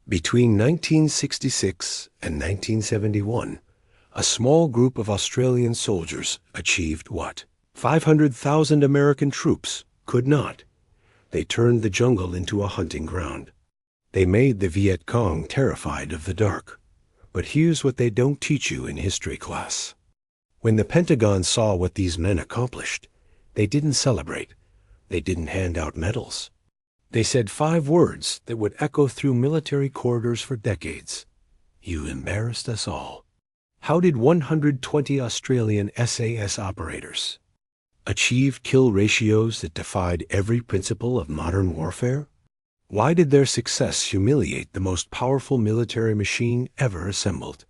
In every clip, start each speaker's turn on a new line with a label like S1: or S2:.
S1: Between 1966 and 1971, a small group of Australian soldiers achieved what 500,000 American troops could not. They turned the jungle into a hunting ground. They made the Viet Cong terrified of the dark. But here's what they don't teach you in history class. When the Pentagon saw what these men accomplished, they didn't celebrate. They didn't hand out medals. They said 5 words that would echo through military corridors for decades. You embarrassed us all. How did 120 Australian SAS operators achieve kill ratios that defied every principle of modern warfare? Why did their success humiliate the most powerful military machine ever assembled?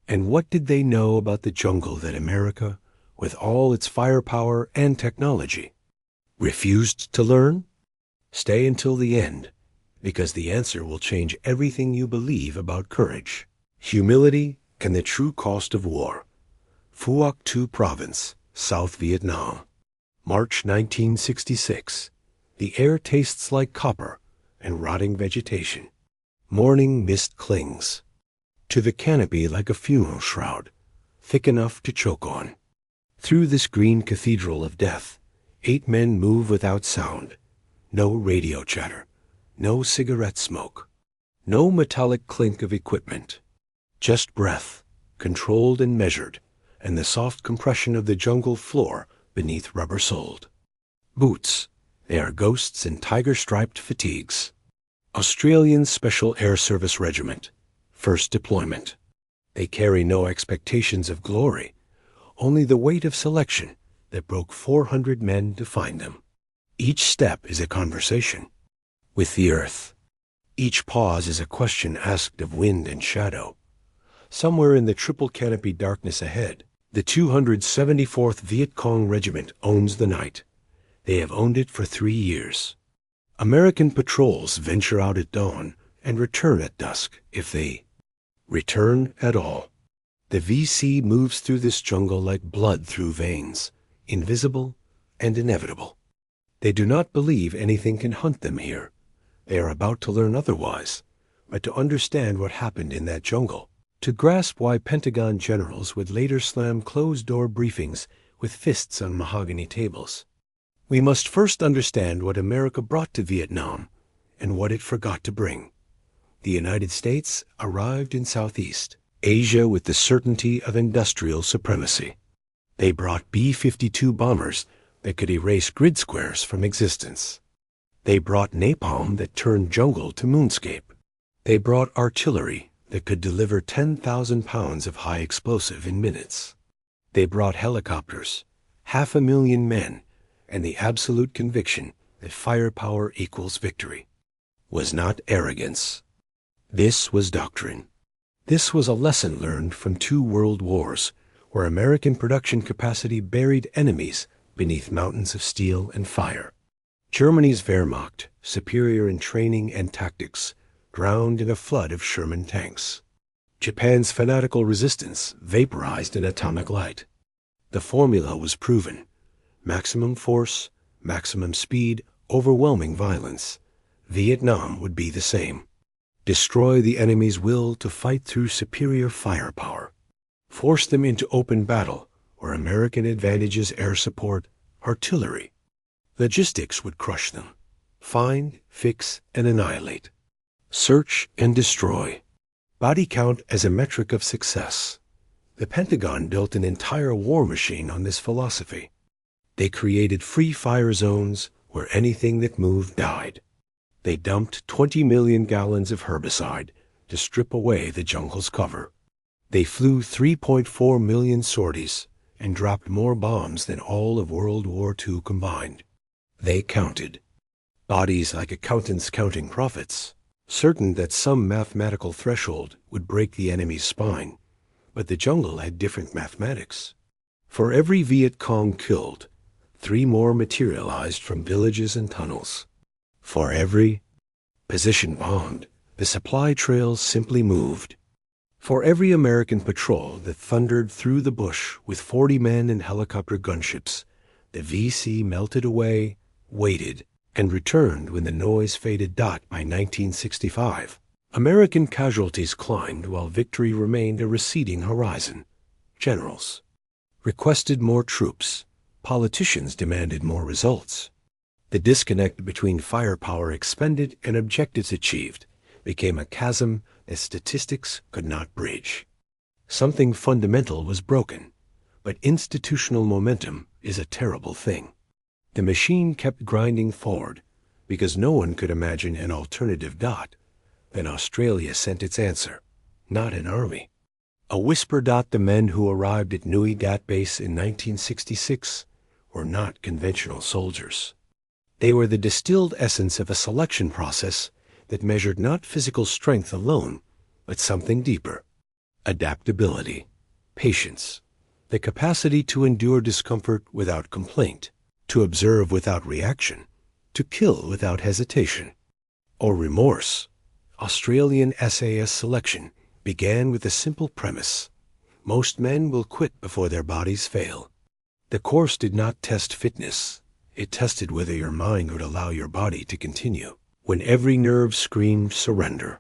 S1: And what did they know about the jungle that America, with all its firepower and technology, refused to learn? Stay until the end, because the answer will change everything you believe about courage, humility, and the true cost of war. Phuoc Tuy Province, South Vietnam. March 1966. The air tastes like copper and rotting vegetation. Morning mist clings to the canopy like a funeral shroud, thick enough to choke on. Through this green cathedral of death, 8 men move without sound. No radio chatter, no cigarette smoke, no metallic clink of equipment. Just breath, controlled and measured, and the soft compression of the jungle floor beneath rubber-soled boots. They are ghosts in tiger-striped fatigues. Australian Special Air Service Regiment, first deployment. They carry no expectations of glory, only the weight of selection that broke 400 men to find them. Each step is a conversation with the earth. Each pause is a question asked of wind and shadow. Somewhere in the triple canopy darkness ahead, the 274th Viet Cong Regiment owns the night. They have owned it for 3 years. American patrols venture out at dawn and return at dusk, if they return at all. The VC moves through this jungle like blood through veins, invisible and inevitable. They do not believe anything can hunt them here. They are about to learn otherwise, but to understand what happened in that jungle, to grasp why Pentagon generals would later slam closed-door briefings with fists on mahogany tables. We must first understand what America brought to Vietnam and what it forgot to bring. The United States arrived in Southeast Asia with the certainty of industrial supremacy. They brought B-52 bombers that could erase grid squares from existence. They brought napalm that turned jungle to moonscape. They brought artillery that could deliver 10,000 pounds of high explosive in minutes. They brought helicopters, 500,000 men, and the absolute conviction that firepower equals victory. Was not arrogance. This was doctrine. This was a lesson learned from 2 world wars, where American production capacity buried enemies beneath mountains of steel and fire. Germany's Wehrmacht, superior in training and tactics, drowned in a flood of Sherman tanks. Japan's fanatical resistance vaporized in atomic light. The formula was proven. Maximum force, maximum speed, overwhelming violence. Vietnam would be the same. Destroy the enemy's will to fight through superior firepower. Force them into open battle, where American advantages air support, artillery. Logistics would crush them. Find, fix, and annihilate. Search and destroy. Body count as a metric of success. The Pentagon built an entire war machine on this philosophy. They created free fire zones where anything that moved died. They dumped 20 million gallons of herbicide to strip away the jungle's cover. They flew 3.4 million sorties and dropped more bombs than all of World War II combined. They counted. Bodies like accountants counting profits, certain that some mathematical threshold would break the enemy's spine. But the jungle had different mathematics. For every Viet Cong killed, 3 more materialized from villages and tunnels. For every position bombed, the supply trails simply moved. For every American patrol that thundered through the bush with 40 men and helicopter gunships, the VC melted away, waited, and returned when the noise faded. By 1965, American casualties climbed while victory remained a receding horizon. Generals requested more troops. Politicians demanded more results. The disconnect between firepower expended and objectives achieved became a chasm that statistics could not bridge. Something fundamental was broken, but institutional momentum is a terrible thing. The machine kept grinding forward because no one could imagine an alternative dot. Then Australia sent its answer, not an army. A whisper. The men who arrived at Nui Dat Base in 1966 were not conventional soldiers. They were the distilled essence of a selection process that measured not physical strength alone, but something deeper: adaptability, patience, the capacity to endure discomfort without complaint, to observe without reaction, to kill without hesitation or remorse. Australian SAS selection began with a simple premise: most men will quit before their bodies fail. The course did not test fitness. It tested whether your mind would allow your body to continue. When every nerve screamed surrender,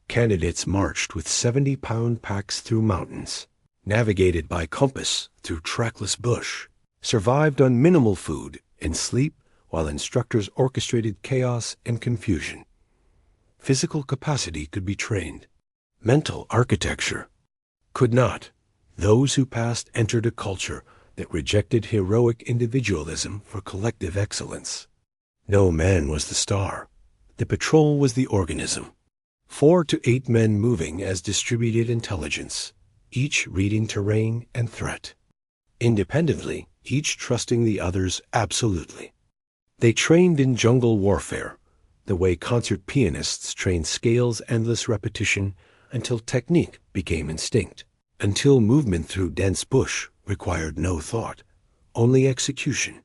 S1: candidates marched with 70-pound packs through mountains, navigated by compass through trackless bush, survived on minimal food and sleep while instructors orchestrated chaos and confusion. Physical capacity could be trained. Mental architecture could not. Those who passed entered a culture that rejected heroic individualism for collective excellence. No man was the star. The patrol was the organism. 4 to 8 men moving as distributed intelligence, each reading terrain and threat. Independently, each trusting the others absolutely. They trained in jungle warfare, the way concert pianists train scales endless repetition until technique became instinct, until movement through dense bush required no thought, only execution.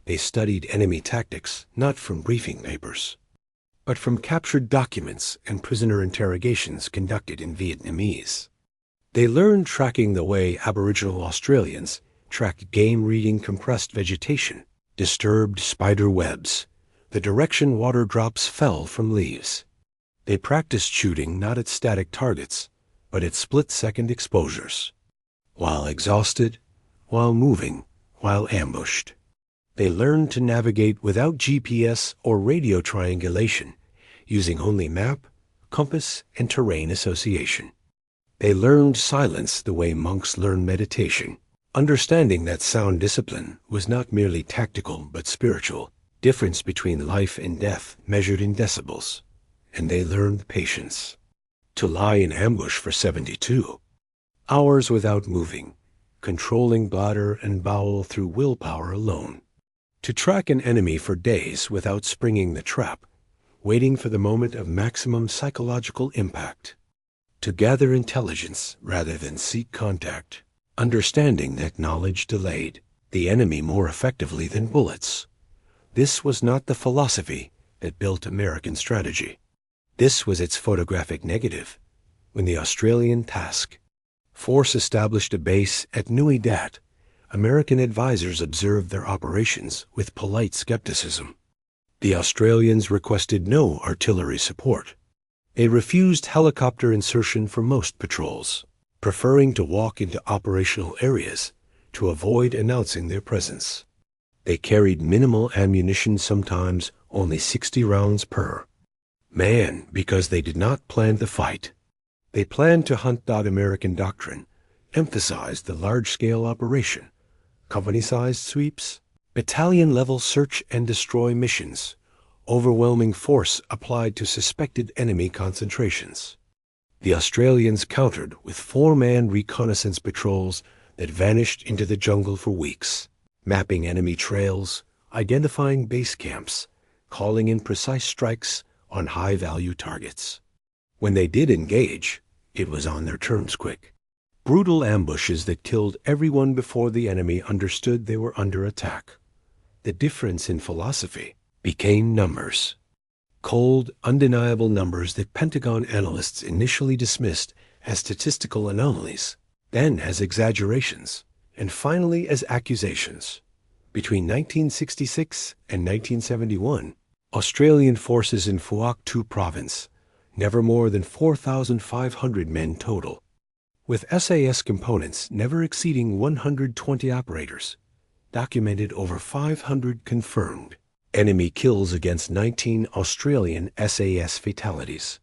S1: They studied enemy tactics not from briefing papers, but from captured documents and prisoner interrogations conducted in Vietnamese. They learned tracking the way Aboriginal Australians tracked game reading compressed vegetation, disturbed spider webs, the direction water drops fell from leaves. They practiced shooting not at static targets, but at split-second exposures. While exhausted, while moving, while ambushed. They learned to navigate without GPS or radio triangulation, using only map, compass, and terrain association. They learned silence the way monks learn meditation, understanding that sound discipline was not merely tactical but spiritual, difference between life and death measured in decibels. And they learned patience. To lie in ambush for 72 hours without moving, controlling bladder and bowel through willpower alone. To track an enemy for days without springing the trap, waiting for the moment of maximum psychological impact. To gather intelligence rather than seek contact, understanding that knowledge delayed the enemy more effectively than bullets. This was not the philosophy that built American strategy. This was its photographic negative. When the Australian task force established a base at Nui Dat, American advisors observed their operations with polite skepticism. The Australians requested no artillery support. They refused helicopter insertion for most patrols, preferring to walk into operational areas to avoid announcing their presence. They carried minimal ammunition, sometimes only 60 rounds per man, because they did not plan the fight. They planned to hunt. American doctrine emphasized the large-scale operation, company-sized sweeps, battalion-level search and destroy missions, overwhelming force applied to suspected enemy concentrations. The Australians countered with 4-man reconnaissance patrols that vanished into the jungle for weeks, mapping enemy trails, identifying base camps, calling in precise strikes on high-value targets. When they did engage, it was on their terms quick. Brutal ambushes that killed everyone before the enemy understood they were under attack. The difference in philosophy became numbers. Cold, undeniable numbers that Pentagon analysts initially dismissed as statistical anomalies, then as exaggerations, and finally as accusations. Between 1966 and 1971, Australian forces in Phuoc Tuy Province never more than 4,500 men total, with SAS components never exceeding 120 operators, documented over 500 confirmed enemy kills against 19 Australian SAS fatalities.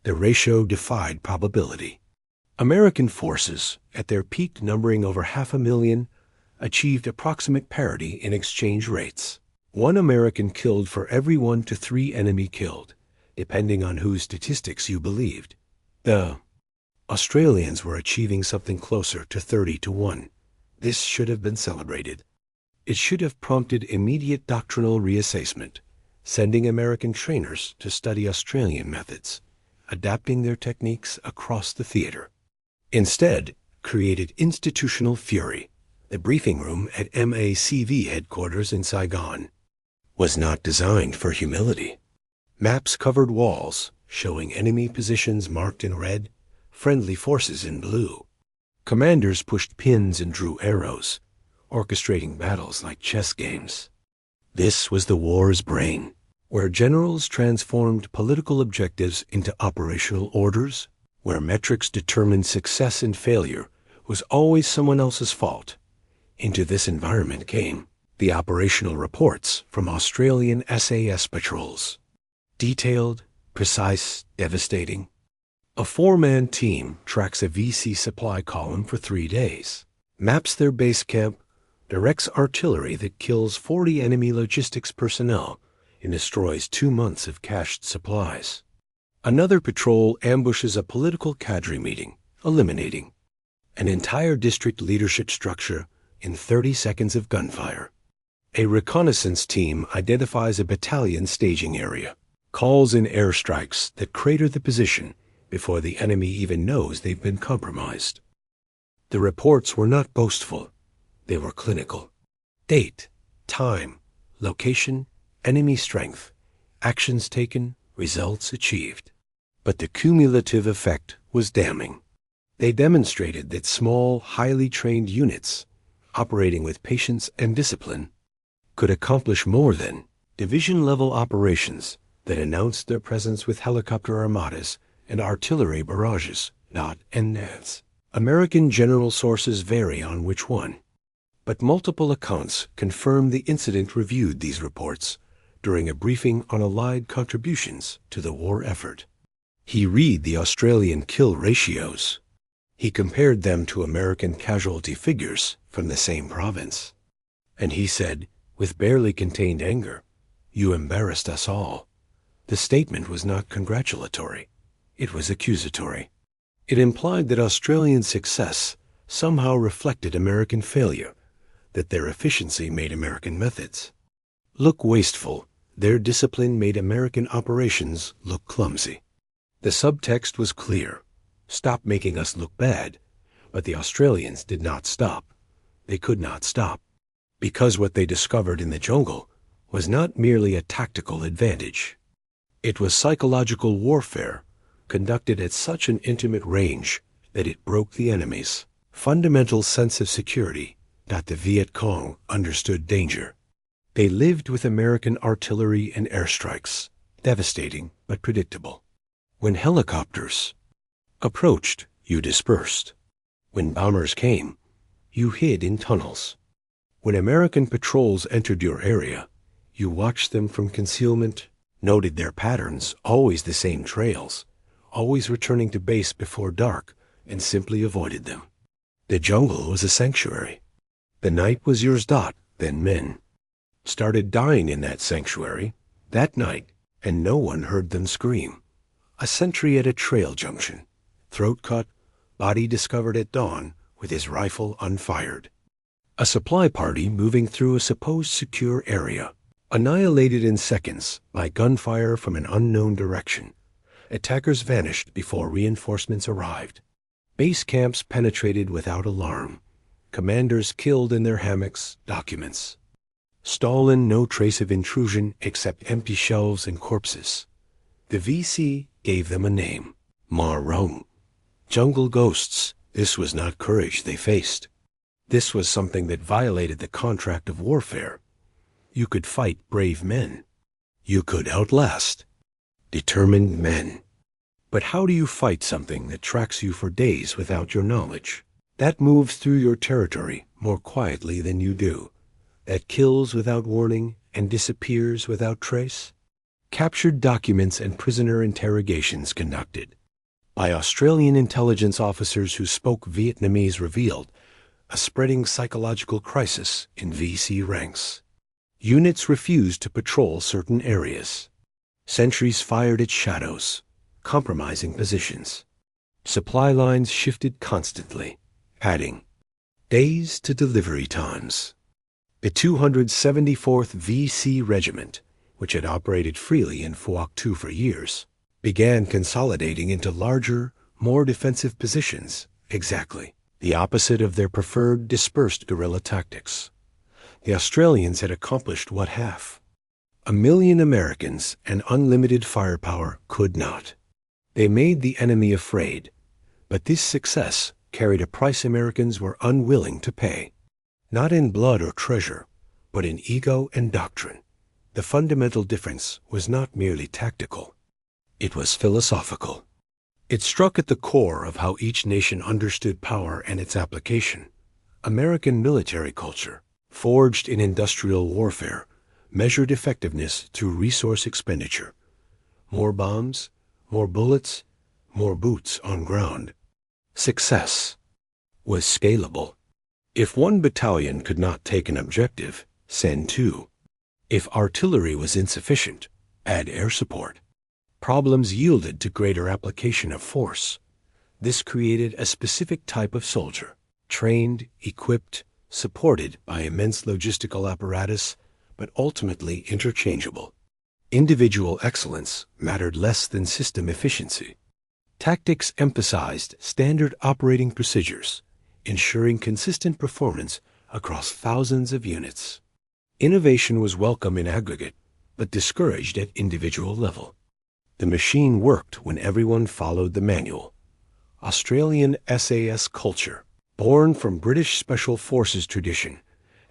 S1: The ratio defied probability. American forces, at their peak numbering over 500,000, achieved approximate parity in exchange rates. 1 American killed for every 1 to 3 enemy killed, depending on whose statistics you believed. The Australians were achieving something closer to 30 to 1. This should have been celebrated. It should have prompted immediate doctrinal reassessment, sending American trainers to study Australian methods, adapting their techniques across the theater. Instead, created institutional fury. The briefing room at MACV headquarters in Saigon was not designed for humility. Maps covered walls, showing enemy positions marked in red, friendly forces in blue. Commanders pushed pins and drew arrows, orchestrating battles like chess games. This was the war's brain, where generals transformed political objectives into operational orders, where metrics determined success and failure was always someone else's fault. Into this environment came the operational reports from Australian SAS patrols. Detailed, precise, devastating. A 4-man team tracks a VC supply column for 3 days, maps their base camp, directs artillery that kills 40 enemy logistics personnel, and destroys 2 months of cached supplies. Another patrol ambushes a political cadre meeting, eliminating an entire district leadership structure in 30 seconds of gunfire. A reconnaissance team identifies a battalion staging area, calls in airstrikes that crater the position before the enemy even knows they've been compromised. The reports were not boastful. They were clinical. Date, time, location, enemy strength, actions taken, results achieved. But the cumulative effect was damning. They demonstrated that small, highly trained units, operating with patience and discipline, could accomplish more than division-level operations that announced their presence with helicopter armadas and artillery barrages, not NAVs. American general sources vary on which one, but multiple accounts confirm the incident reviewed these reports during a briefing on Allied contributions to the war effort. He read the Australian kill ratios. He compared them to American casualty figures from the same province. And he said, with barely contained anger, "You embarrassed us all." The statement was not congratulatory. It was accusatory. It implied that Australian success somehow reflected American failure, that their efficiency made American methods look wasteful, their discipline made American operations look clumsy. The subtext was clear. Stop making us look bad. But the Australians did not stop. They could not stop. Because what they discovered in the jungle was not merely a tactical advantage. It was psychological warfare conducted at such an intimate range that it broke the enemy's fundamental sense of security, that the Viet Cong understood danger. They lived with American artillery and airstrikes, devastating but predictable. When helicopters approached, you dispersed. When bombers came, you hid in tunnels. When American patrols entered your area, you watched them from concealment, noted their patterns, always the same trails, always returning to base before dark, and simply avoided them. The jungle was a sanctuary. The night was yours. Then men started dying in that sanctuary that night, and no one heard them scream. A sentry at a trail junction, throat cut, body discovered at dawn with his rifle unfired. A supply party moving through a supposed secure area, annihilated in seconds by gunfire from an unknown direction. Attackers vanished before reinforcements arrived. Base camps penetrated without alarm. Commanders killed in their hammocks, documents. Stolen, no trace of intrusion except empty shelves and corpses. The VC gave them a name, Ma Rong. Jungle ghosts. This was not courage they faced. This was something that violated the contract of warfare. You could fight brave men. You could outlast determined men. But how do you fight something that tracks you for days without your knowledge? That moves through your territory more quietly than you do? That kills without warning and disappears without trace? Captured documents and prisoner interrogations conducted by Australian intelligence officers who spoke Vietnamese revealed a spreading psychological crisis in VC ranks. Units refused to patrol certain areas. Sentries fired at shadows, compromising positions. Supply lines shifted constantly, adding days to delivery times. The 274th VC Regiment, which had operated freely in Phuoc Tuy for years, began consolidating into larger, more defensive positions, exactly the opposite of their preferred dispersed guerrilla tactics. The Australians had accomplished what half 1,000,000 Americans and unlimited firepower could not. They made the enemy afraid, but this success carried a price Americans were unwilling to pay. Not in blood or treasure, but in ego and doctrine. The fundamental difference was not merely tactical. It was philosophical. It struck at the core of how each nation understood power and its application. American military culture, forged in industrial warfare, measured effectiveness through resource expenditure. More bombs, more bullets, more boots on ground. Success was scalable. If one battalion could not take an objective, send two. If artillery was insufficient, add air support. Problems yielded to greater application of force. This created a specific type of soldier, trained, equipped, supported by immense logistical apparatus, but ultimately interchangeable. Individual excellence mattered less than system efficiency. Tactics emphasized standard operating procedures, ensuring consistent performance across thousands of units. Innovation was welcome in aggregate, but discouraged at individual level. The machine worked when everyone followed the manual. Australian SAS culture, born from British Special Forces tradition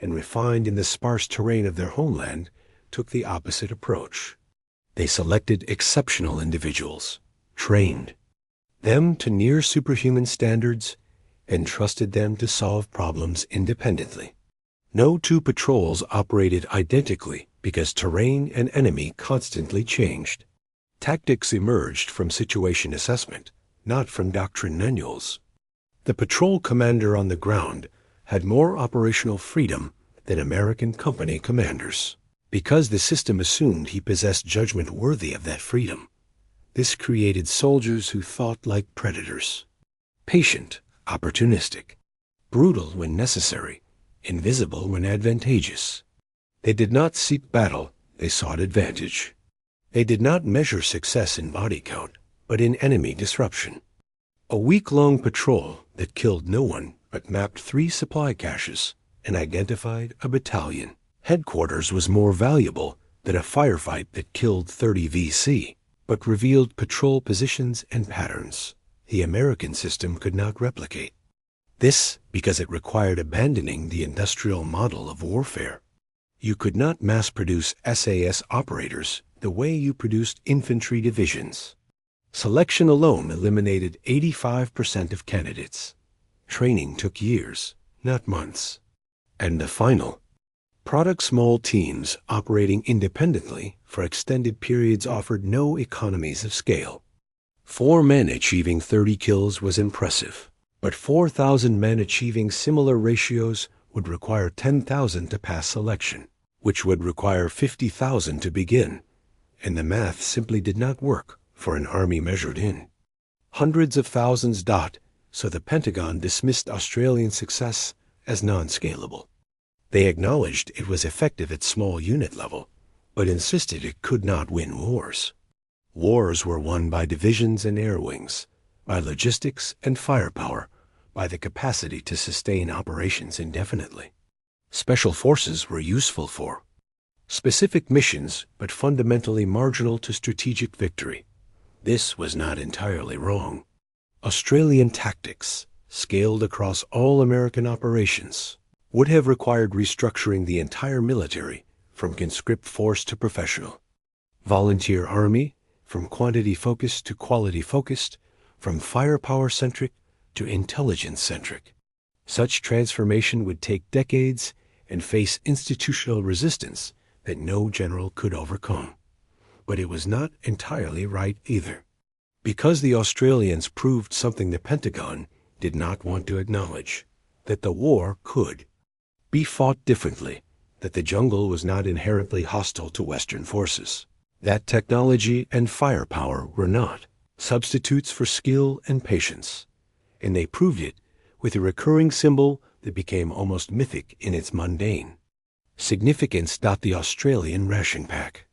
S1: and refined in the sparse terrain of their homeland, took the opposite approach. They selected exceptional individuals, trained them to near superhuman standards, and trusted them to solve problems independently. No two patrols operated identically because terrain and enemy constantly changed. Tactics emerged from situation assessment, not from doctrine manuals. The patrol commander on the ground had more operational freedom than American company commanders, because the system assumed he possessed judgment worthy of that freedom. This created soldiers who thought like predators, patient, opportunistic, brutal when necessary, invisible when advantageous. They did not seek battle, they sought advantage. They did not measure success in body count, but in enemy disruption. A week-long patrol that killed no one but mapped 3 supply caches and identified a battalion. Headquarters was more valuable than a firefight that killed 30 VC, but revealed patrol positions and patterns the American system could not replicate. This because it required abandoning the industrial model of warfare. You could not mass-produce SAS operators the way you produced infantry divisions. Selection alone eliminated 85% of candidates. Training took years, not months. And the final product, small teams operating independently for extended periods offered no economies of scale. 4 men achieving 30 kills was impressive, but 4,000 men achieving similar ratios would require 10,000 to pass selection, which would require 50,000 to begin, and the math simply did not work for an army measured in hundreds of thousands. So the Pentagon dismissed Australian success as non-scalable. They acknowledged it was effective at small unit level, but insisted it could not win wars. Wars were won by divisions and air wings, by logistics and firepower, by the capacity to sustain operations indefinitely. Special forces were useful for specific missions, but fundamentally marginal to strategic victory. This was not entirely wrong. Australian tactics, scaled across all American operations, would have required restructuring the entire military from conscript force to professional, volunteer army, from quantity-focused to quality-focused, from firepower-centric to intelligence-centric. Such transformation would take decades and face institutional resistance that no general could overcome. But it was not entirely right either, because the Australians proved something the Pentagon did not want to acknowledge, that the war could be fought differently, that the jungle was not inherently hostile to Western forces, that technology and firepower were not substitutes for skill and patience, and they proved it with a recurring symbol that became almost mythic in its mundane significance. The Australian ration pack.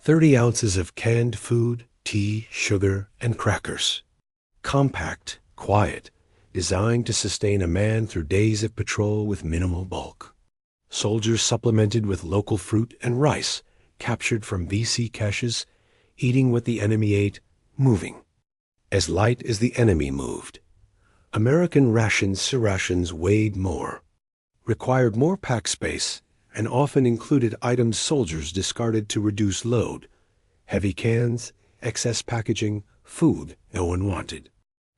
S1: 30 ounces of canned food, tea, sugar, and crackers. Compact, quiet, designed to sustain a man through days of patrol with minimal bulk. Soldiers supplemented with local fruit and rice captured from VC caches, eating what the enemy ate, moving as light as the enemy moved. American rations weighed more, required more pack space, and often included items soldiers discarded to reduce load: heavy cans, excess packaging, food no one wanted.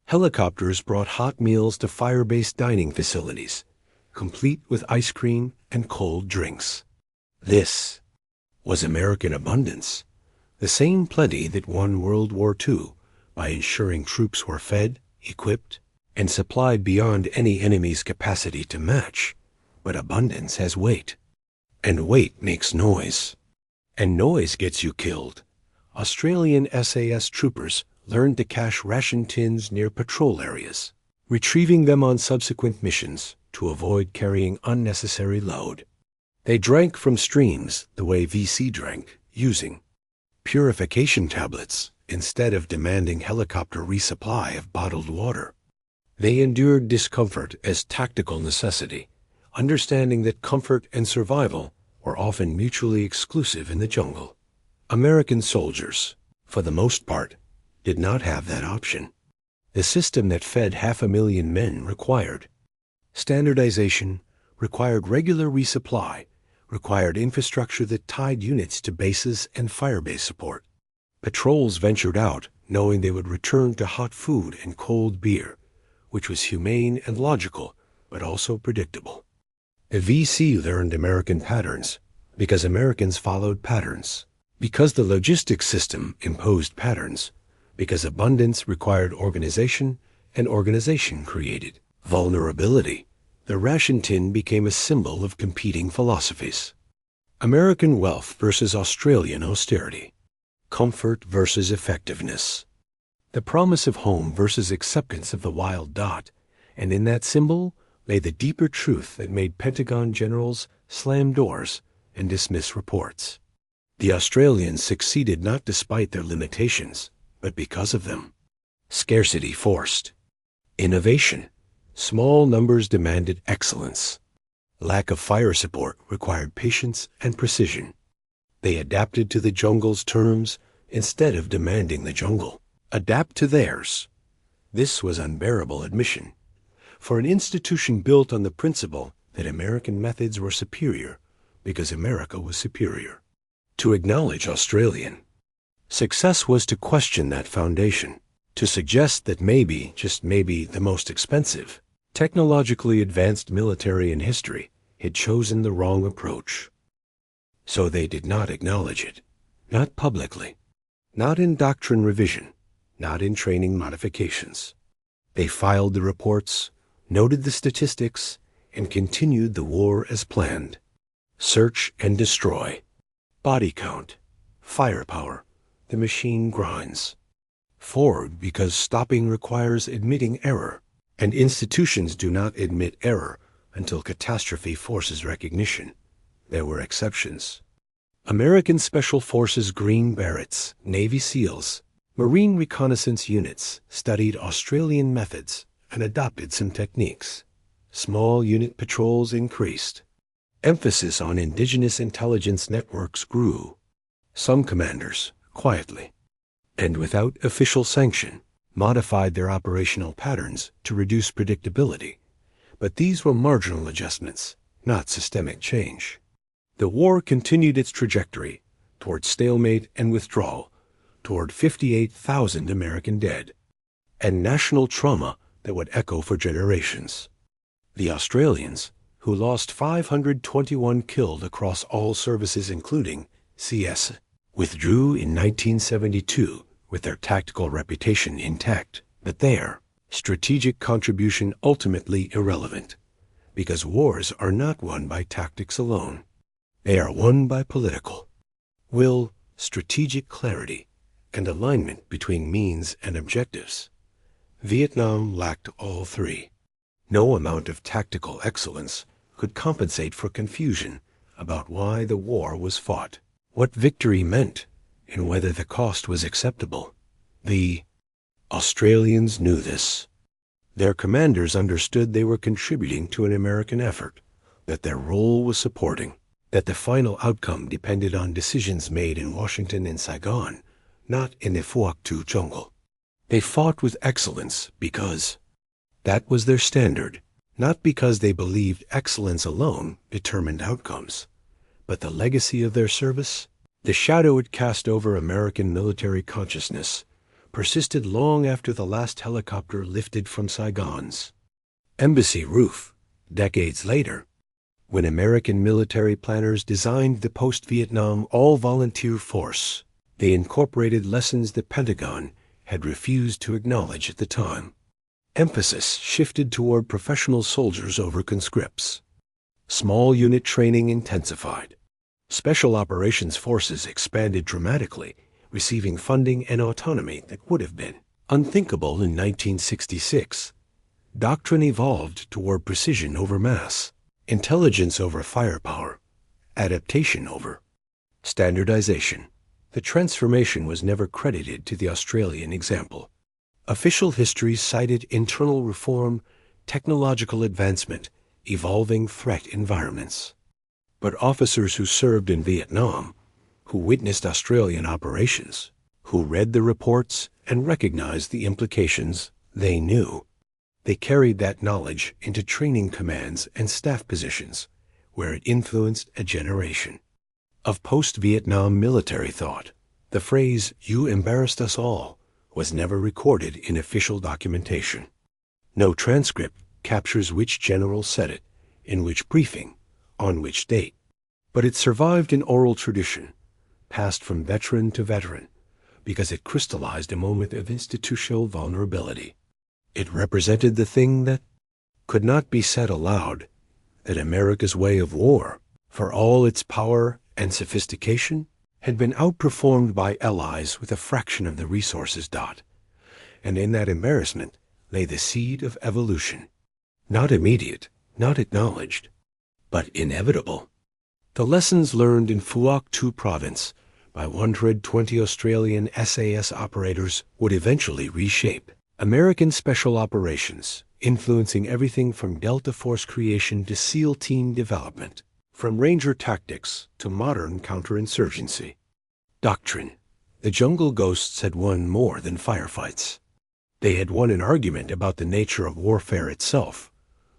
S1: Helicopters brought hot meals to fire-based dining facilities, complete with ice cream and cold drinks. This was American abundance, the same plenty that won World War II by ensuring troops were fed, equipped, and supplied beyond any enemy's capacity to match. But abundance has weight, and weight makes noise, and noise gets you killed. Australian SAS troopers learned to cache ration tins near patrol areas, retrieving them on subsequent missions to avoid carrying unnecessary load. They drank from streams the way VC drank, using purification tablets instead of demanding helicopter resupply of bottled water. They endured discomfort as tactical necessity, understanding that comfort and survival were often mutually exclusive in the jungle. American soldiers, for the most part, did not have that option. The system that fed 500,000 men required standardization, required regular resupply, required infrastructure that tied units to bases and firebase support. Patrols ventured out knowing they would return to hot food and cold beer, which was humane and logical, but also predictable. The VC learned American patterns because Americans followed patterns, because the logistics system imposed patterns, because abundance required organization and organization created vulnerability. The ration tin became a symbol of competing philosophies. American wealth versus Australian austerity. Comfort versus effectiveness. The promise of home versus acceptance of the wild dot, and in that symbol lay the deeper truth that made Pentagon generals slam doors and dismiss reports. The Australians succeeded not despite their limitations, but because of them. Scarcity forced innovation. Small numbers demanded excellence. Lack of fire support required patience and precision. They adapted to the jungle's terms instead of demanding the jungle adapt to theirs. This was unbearable admission, for an institution built on the principle that American methods were superior because America was superior. To acknowledge Australian success was to question that foundation, to suggest that maybe, just maybe, the most expensive, technologically advanced military in history had chosen the wrong approach. So they did not acknowledge it, not publicly, not in doctrine revision, not in training modifications. They filed the reports, noted the statistics, and continued the war as planned. Search and destroy. Body count. Firepower. The machine grinds. Forward because stopping requires admitting error, and institutions do not admit error until catastrophe forces recognition. There were exceptions. American Special Forces Green Berets, Navy SEALs, Marine reconnaissance units studied Australian methods and adopted some techniques. Small unit patrols increased. Emphasis on indigenous intelligence networks grew. Some commanders, quietly, and without official sanction, modified their operational patterns to reduce predictability. But these were marginal adjustments, not systemic change. The war continued its trajectory toward stalemate and withdrawal, toward 58,000 American dead, and national trauma that would echo for generations. The Australians, who lost 521 killed across all services including SAS, withdrew in 1972 with their tactical reputation intact, but their strategic contribution ultimately irrelevant, because wars are not won by tactics alone. They are won by political will, strategic clarity, and alignment between means and objectives. Vietnam lacked all three. No amount of tactical excellence could compensate for confusion about why the war was fought, what victory meant, and whether the cost was acceptable. The Australians knew this. Their commanders understood they were contributing to an American effort, that their role was supporting, that the final outcome depended on decisions made in Washington and Saigon, not in the Phuoc Tuy jungle. They fought with excellence because that was their standard, not because they believed excellence alone determined outcomes, but the legacy of their service, the shadow it cast over American military consciousness, persisted long after the last helicopter lifted from Saigon's embassy roof, decades later, when American military planners designed the post-Vietnam all-volunteer force. They incorporated lessons the Pentagon had refused to acknowledge at the time. Emphasis shifted toward professional soldiers over conscripts. Small unit training intensified. Special operations forces expanded dramatically, receiving funding and autonomy that would have been unthinkable in 1966. Doctrine evolved toward precision over mass, intelligence over firepower, adaptation over standardization. The transformation was never credited to the Australian example. Official history cited internal reform, technological advancement, evolving threat environments. But officers who served in Vietnam, who witnessed Australian operations, who read the reports and recognized the implications, they knew. They carried that knowledge into training commands and staff positions, where it influenced a generation. Of post-Vietnam military thought, the phrase, "You embarrassed us all," was never recorded in official documentation. No transcript captures which general said it, in which briefing, on which date. But it survived in oral tradition, passed from veteran to veteran, because it crystallized a moment of institutional vulnerability. It represented the thing that could not be said aloud, that America's way of war, for all its power and sophistication, had been outperformed by allies with a fraction of the resources. And in that embarrassment lay the seed of evolution. Not immediate, not acknowledged, but inevitable. The lessons learned in Phuoc Tuy Province by 120 Australian SAS operators would eventually reshape American special operations, influencing everything from Delta Force creation to SEAL team development, from Ranger tactics to modern counterinsurgency. Doctrine. The jungle ghosts had won more than firefights. They had won an argument about the nature of warfare itself.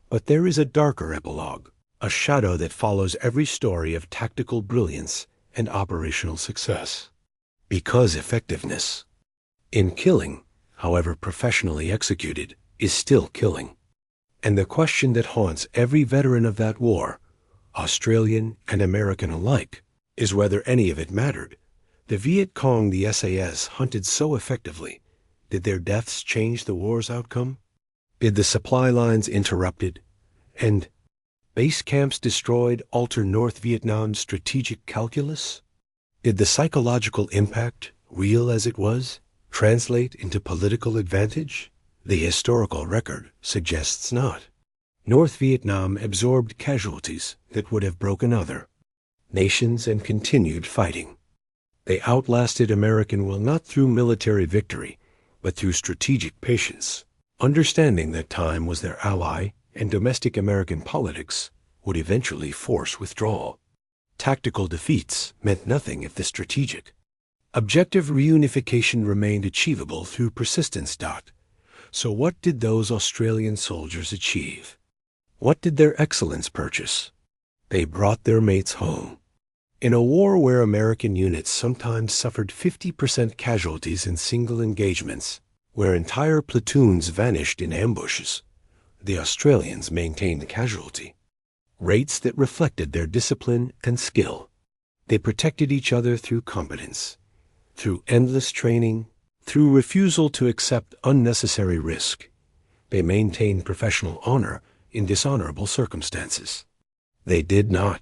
S1: But there is a darker epilogue, a shadow that follows every story of tactical brilliance and operational success. Because effectiveness in killing, however professionally executed, is still killing. And the question that haunts every veteran of that war, Australian and American alike, is whether any of it mattered. The Viet Cong the SAS hunted so effectively, did their deaths change the war's outcome? Did the supply lines interrupted and base camps destroyed alter North Vietnam's strategic calculus? Did the psychological impact, real as it was, translate into political advantage? The historical record suggests not. North Vietnam absorbed casualties that would have broken other nations and continued fighting. They outlasted American will not through military victory, but through strategic patience, understanding that time was their ally and domestic American politics would eventually force withdrawal. Tactical defeats meant nothing if the strategic, objective reunification remained achievable through persistence. So what did those Australian soldiers achieve? What did their excellence purchase? They brought their mates home. In a war where American units sometimes suffered 50% casualties in single engagements, where entire platoons vanished in ambushes, the Australians maintained casualty rates that reflected their discipline and skill. They protected each other through competence, through endless training, through refusal to accept unnecessary risk. They maintained professional honor in dishonorable circumstances. They did not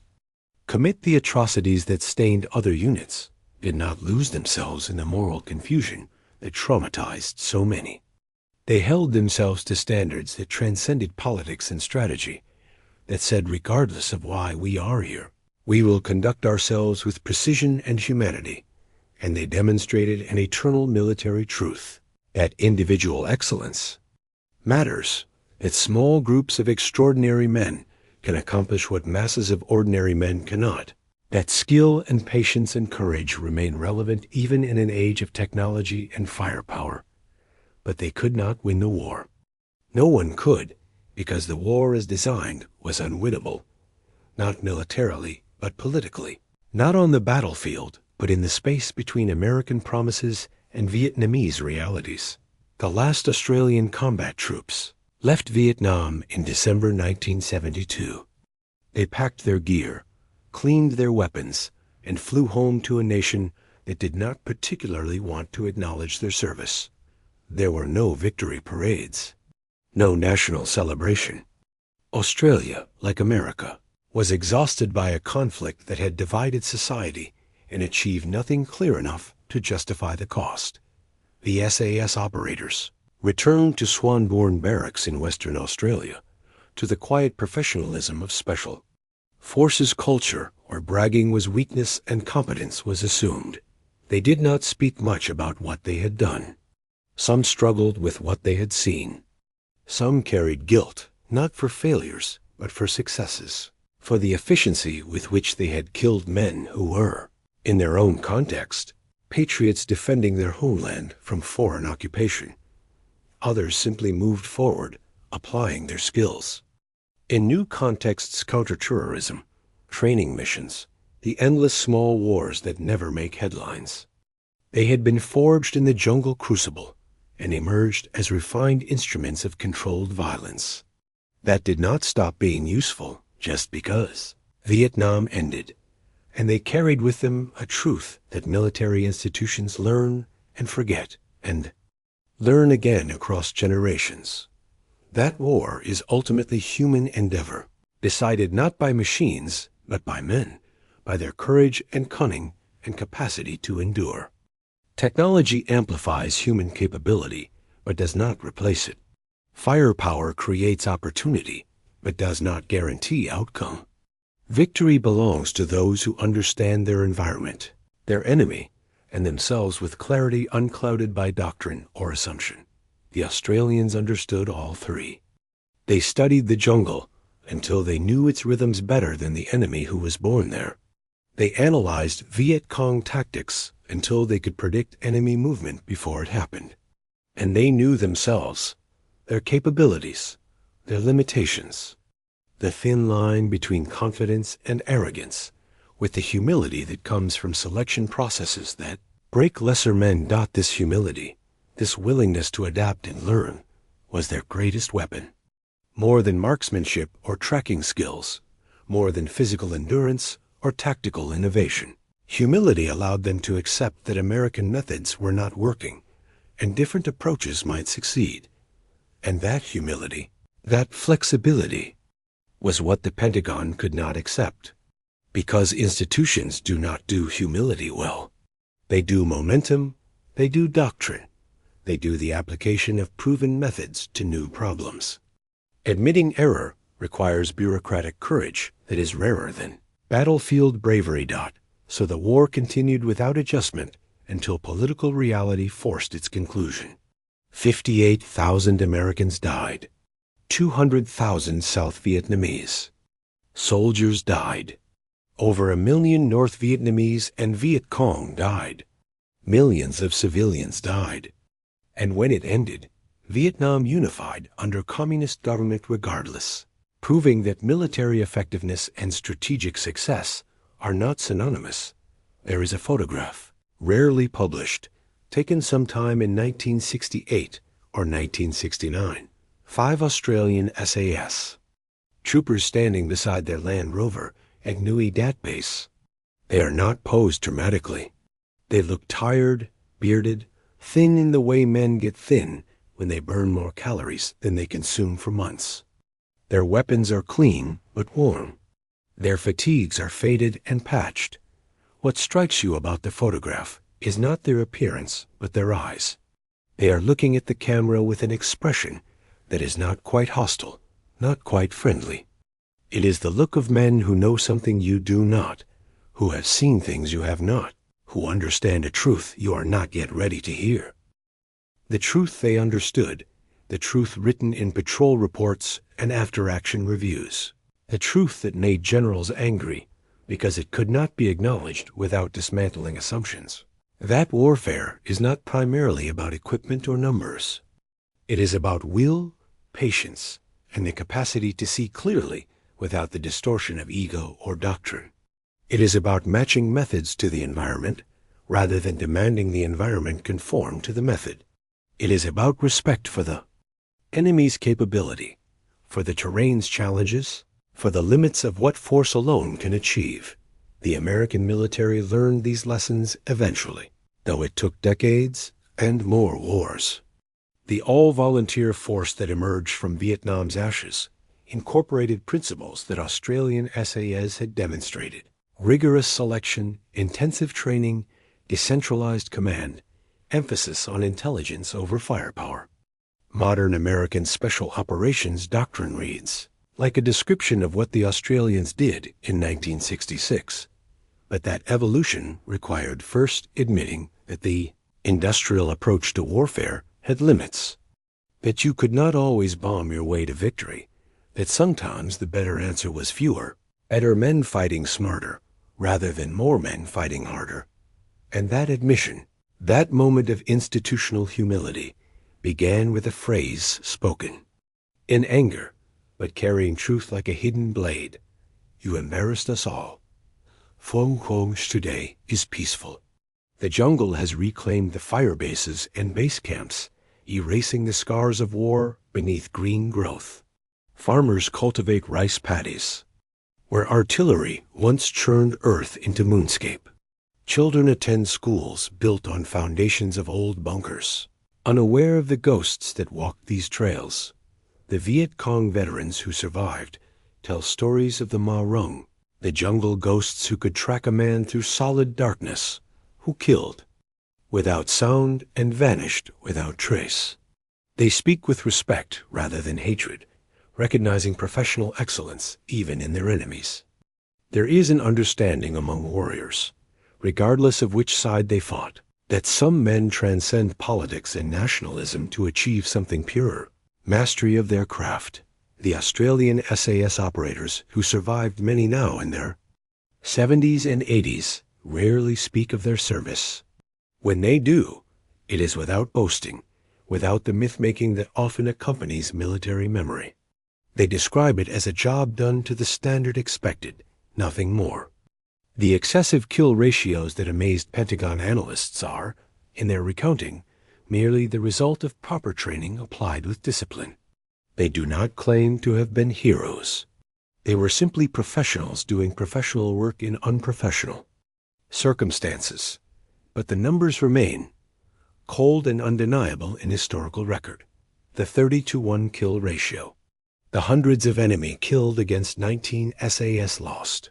S1: commit the atrocities that stained other units, did not lose themselves in the moral confusion that traumatized so many. They held themselves to standards that transcended politics and strategy, that said, regardless of why we are here, we will conduct ourselves with precision and humanity. And they demonstrated an eternal military truth, that individual excellence matters, that small groups of extraordinary men can accomplish what masses of ordinary men cannot, that skill and patience and courage remain relevant even in an age of technology and firepower. But they could not win the war. No one could, because the war as designed was unwinnable, not militarily, but politically, not on the battlefield, but in the space between American promises and Vietnamese realities. The last Australian combat troops left Vietnam in December 1972. They packed their gear, cleaned their weapons, and flew home to a nation that did not particularly want to acknowledge their service. There were no victory parades, no national celebration. Australia, like America, was exhausted by a conflict that had divided society and achieved nothing clear enough to justify the cost. The SAS operators returned to Swanbourne Barracks in Western Australia, to the quiet professionalism of Special Forces culture, where bragging was weakness and competence was assumed. They did not speak much about what they had done. Some struggled with what they had seen. Some carried guilt, not for failures, but for successes, for the efficiency with which they had killed men who were, in their own context, patriots defending their homeland from foreign occupation. Others simply moved forward, applying their skills. In new contexts, counterterrorism, training missions, the endless small wars that never make headlines. They had been forged in the jungle crucible and emerged as refined instruments of controlled violence. That did not stop being useful just because Vietnam ended, and they carried with them a truth that military institutions learn and forget and learn again across generations. That war is ultimately human endeavor, decided not by machines, but by men, by their courage and cunning and capacity to endure. Technology amplifies human capability, but does not replace it. Firepower creates opportunity, but does not guarantee outcome. Victory belongs to those who understand their environment, their enemy, and themselves with clarity unclouded by doctrine or assumption. The Australians understood all three. They studied the jungle until they knew its rhythms better than the enemy who was born there. They analyzed Viet Cong tactics until they could predict enemy movement before it happened. And they knew themselves, their capabilities, their limitations, the thin line between confidence and arrogance, with the humility that comes from selection processes that break lesser men. This humility, this willingness to adapt and learn, was their greatest weapon. More than marksmanship or tracking skills, more than physical endurance or tactical innovation. Humility allowed them to accept that American methods were not working, and different approaches might succeed. And that humility, that flexibility, was what the Pentagon could not accept. Because institutions do not do humility well. They do momentum, they do doctrine, they do the application of proven methods to new problems. Admitting error requires bureaucratic courage that is rarer than battlefield bravery. So the war continued without adjustment until political reality forced its conclusion. 58,000 Americans died. 200,000 South Vietnamese soldiers died. Over 1 million North Vietnamese and Viet Cong died. Millions of civilians died. And when it ended, Vietnam unified under communist government regardless, proving that military effectiveness and strategic success are not synonymous. There is a photograph, rarely published, taken sometime in 1968 or 1969. 5 Australian SAS troopers standing beside their Land Rover at Nui Dat Base. They are not posed dramatically. They look tired, bearded, thin in the way men get thin when they burn more calories than they consume for months. Their weapons are clean but worn. Their fatigues are faded and patched. What strikes you about the photograph is not their appearance, but their eyes. They are looking at the camera with an expression that is not quite hostile, not quite friendly. It is the look of men who know something you do not, who have seen things you have not, who understand a truth you are not yet ready to hear. The truth they understood, the truth written in patrol reports and after-action reviews, the truth that made generals angry because it could not be acknowledged without dismantling assumptions. That warfare is not primarily about equipment or numbers. It is about will, patience, and the capacity to see clearly without the distortion of ego or doctrine. It is about matching methods to the environment rather than demanding the environment conform to the method. It is about respect for the enemy's capability, for the terrain's challenges, for the limits of what force alone can achieve. The American military learned these lessons eventually, though it took decades and more wars. The all-volunteer force that emerged from Vietnam's ashes incorporated principles that Australian SAS had demonstrated: rigorous selection, intensive training, decentralized command, emphasis on intelligence over firepower. Modern American Special Operations doctrine reads like a description of what the Australians did in 1966. But that evolution required first admitting that the industrial approach to warfare had limits, that you could not always bomb your way to victory, that sometimes the better answer was fewer, better men fighting smarter rather than more men fighting harder. And that admission, that moment of institutional humility, began with a phrase spoken in anger, but carrying truth like a hidden blade. You embarrassed us all. Phuoc Tuy today is peaceful. The jungle has reclaimed the fire bases and base camps, erasing the scars of war beneath green growth. Farmers cultivate rice paddies, where artillery once churned earth into moonscape. Children attend schools built on foundations of old bunkers. Unaware of the ghosts that walk these trails, the Viet Cong veterans who survived tell stories of the Ma Rung, the jungle ghosts who could track a man through solid darkness, who killed without sound and vanished without trace. They speak with respect rather than hatred, recognizing professional excellence even in their enemies. There is an understanding among warriors, regardless of which side they fought, that some men transcend politics and nationalism to achieve something purer: mastery of their craft. The Australian SAS operators, who survived many now in their 70s and 80s, rarely speak of their service. When they do, it is without boasting, without the myth-making that often accompanies military memory. They describe it as a job done to the standard expected, nothing more. The excessive kill ratios that amazed Pentagon analysts are, in their recounting, merely the result of proper training applied with discipline. They do not claim to have been heroes. They were simply professionals doing professional work in unprofessional circumstances. But the numbers remain cold and undeniable in historical record. The 30-to-1 kill ratio. The hundreds of enemy killed against 19 SAS lost.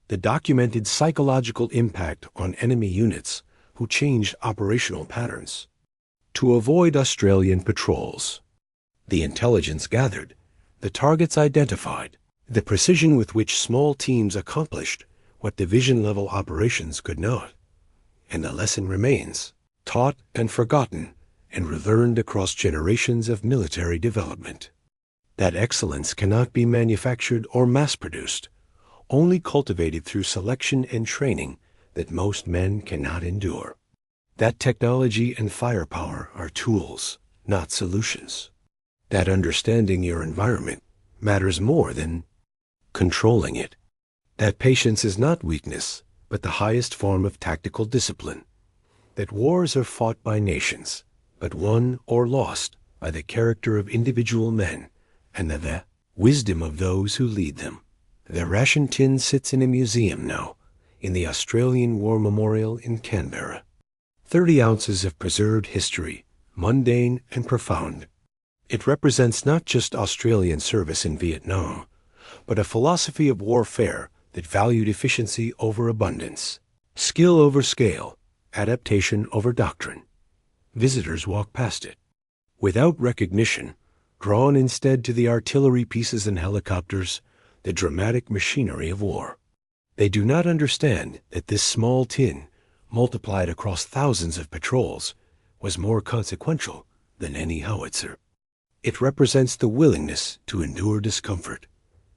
S1: The documented psychological impact on enemy units who changed operational patterns to avoid Australian patrols. The intelligence gathered, the targets identified, the precision with which small teams accomplished what division-level operations could not. And the lesson remains, taught and forgotten and relearned across generations of military development. That excellence cannot be manufactured or mass-produced, only cultivated through selection and training that most men cannot endure. That technology and firepower are tools, not solutions. That understanding your environment matters more than controlling it. That patience is not weakness, but the highest form of tactical discipline. That wars are fought by nations, but won or lost by the character of individual men and the wisdom of those who lead them. The ration tin sits in a museum now, in the Australian War Memorial in Canberra. 30 ounces of preserved history, mundane and profound. It represents not just Australian service in Vietnam, but a philosophy of warfare that valued efficiency over abundance, skill over scale, adaptation over doctrine. Visitors walk past it, without recognition, drawn instead to the artillery pieces and helicopters, the dramatic machinery of war. They do not understand that this small tin, multiplied across thousands of patrols, was more consequential than any howitzer. It represents the willingness to endure discomfort,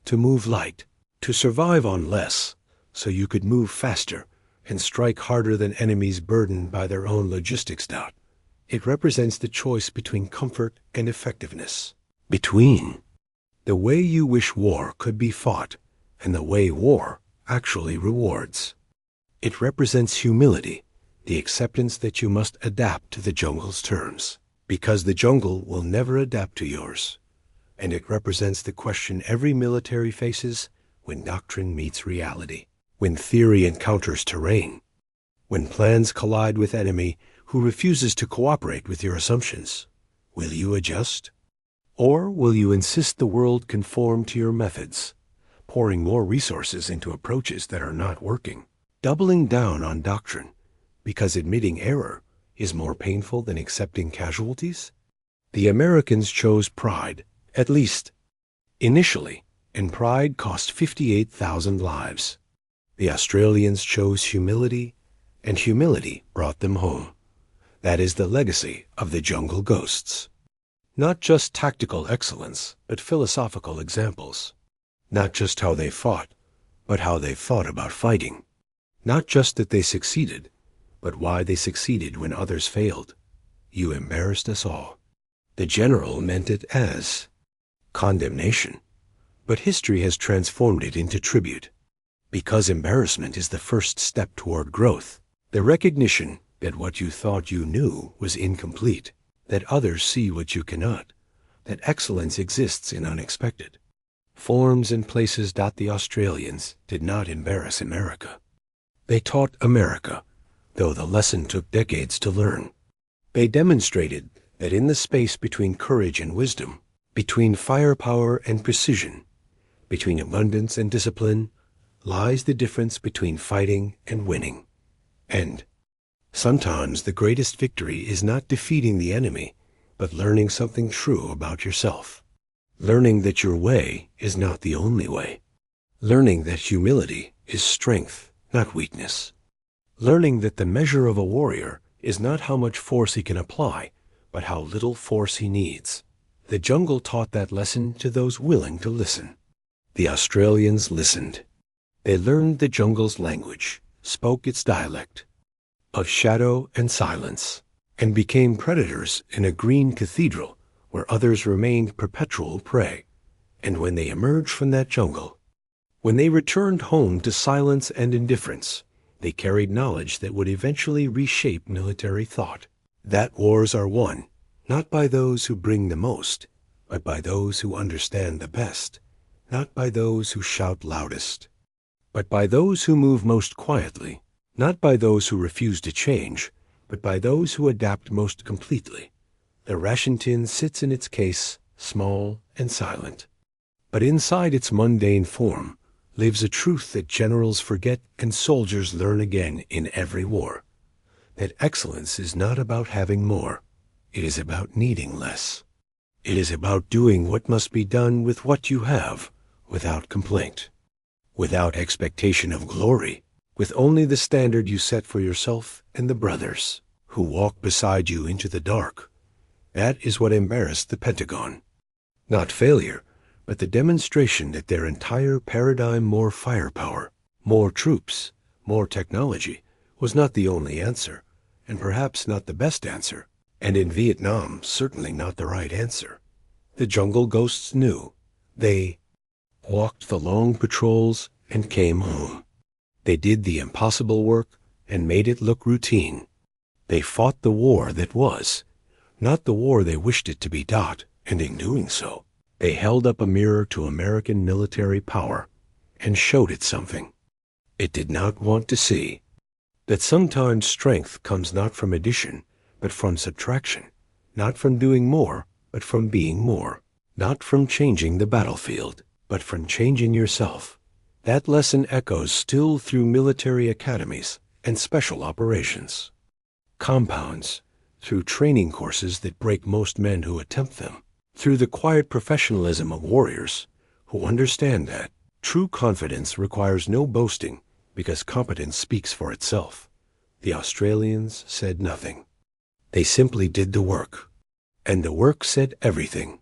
S1: to move light, to survive on less, so you could move faster and strike harder than enemies burdened by their own logistics doubt. It represents the choice between comfort and effectiveness, between the way you wish war could be fought and the way war actually rewards. It represents humility, the acceptance that you must adapt to the jungle's terms, because the jungle will never adapt to yours. And it represents the question every military faces when doctrine meets reality, when theory encounters terrain, when plans collide with enemy who refuses to cooperate with your assumptions. Will you adjust? Or will you insist the world conform to your methods, pouring more resources into approaches that are not working, doubling down on doctrine because admitting error is more painful than accepting casualties? The Americans chose pride, at least initially, and pride cost 58,000 lives. The Australians chose humility, and humility brought them home. That is the legacy of the jungle ghosts. Not just tactical excellence, but philosophical examples. Not just how they fought, but how they thought about fighting. Not just that they succeeded, but why they succeeded when others failed. You embarrassed us all. The general meant it as condemnation, but history has transformed it into tribute. Because embarrassment is the first step toward growth, the recognition that what you thought you knew was incomplete, that others see what you cannot, that excellence exists in unexpected forms and places. The Australians did not embarrass America. They taught America, though the lesson took decades to learn. They demonstrated that in the space between courage and wisdom, between firepower and precision, between abundance and discipline, lies the difference between fighting and winning. And sometimes the greatest victory is not defeating the enemy, but learning something true about yourself. Learning that your way is not the only way. Learning that humility is strength, not weakness. Learning that the measure of a warrior is not how much force he can apply, but how little force he needs. The jungle taught that lesson to those willing to listen. The Australians listened. They learned the jungle's language, spoke its dialect of shadow and silence, and became predators in a green cathedral where others remained perpetual prey. And when they emerged from that jungle, when they returned home to silence and indifference, they carried knowledge that would eventually reshape military thought. That wars are won, not by those who bring the most, but by those who understand the best, not by those who shout loudest, but by those who move most quietly, not by those who refuse to change, but by those who adapt most completely. The ration tin sits in its case, small and silent, but inside its mundane form lives a truth that generals forget and soldiers learn again in every war. That excellence is not about having more. It is about needing less. It is about doing what must be done with what you have, without complaint, without expectation of glory, with only the standard you set for yourself and the brothers who walk beside you into the dark. That is what embarrassed the Pentagon. Not failure, but the demonstration that their entire paradigm, more firepower, more troops, more technology, was not the only answer, and perhaps not the best answer, and in Vietnam certainly not the right answer. The jungle ghosts knew. They walked the long patrols and came home. They did the impossible work and made it look routine. They fought the war that was, not the war they wished it to be. And in doing so, they held up a mirror to American military power and showed it something it did not want to see. That sometimes strength comes not from addition, but from subtraction, not from doing more, but from being more, not from changing the battlefield, but from changing yourself. That lesson echoes still through military academies and special operations compounds, through training courses that break most men who attempt them, through the quiet professionalism of warriors who understand that true confidence requires no boasting because competence speaks for itself. The Australians said nothing. They simply did the work, and the work said everything.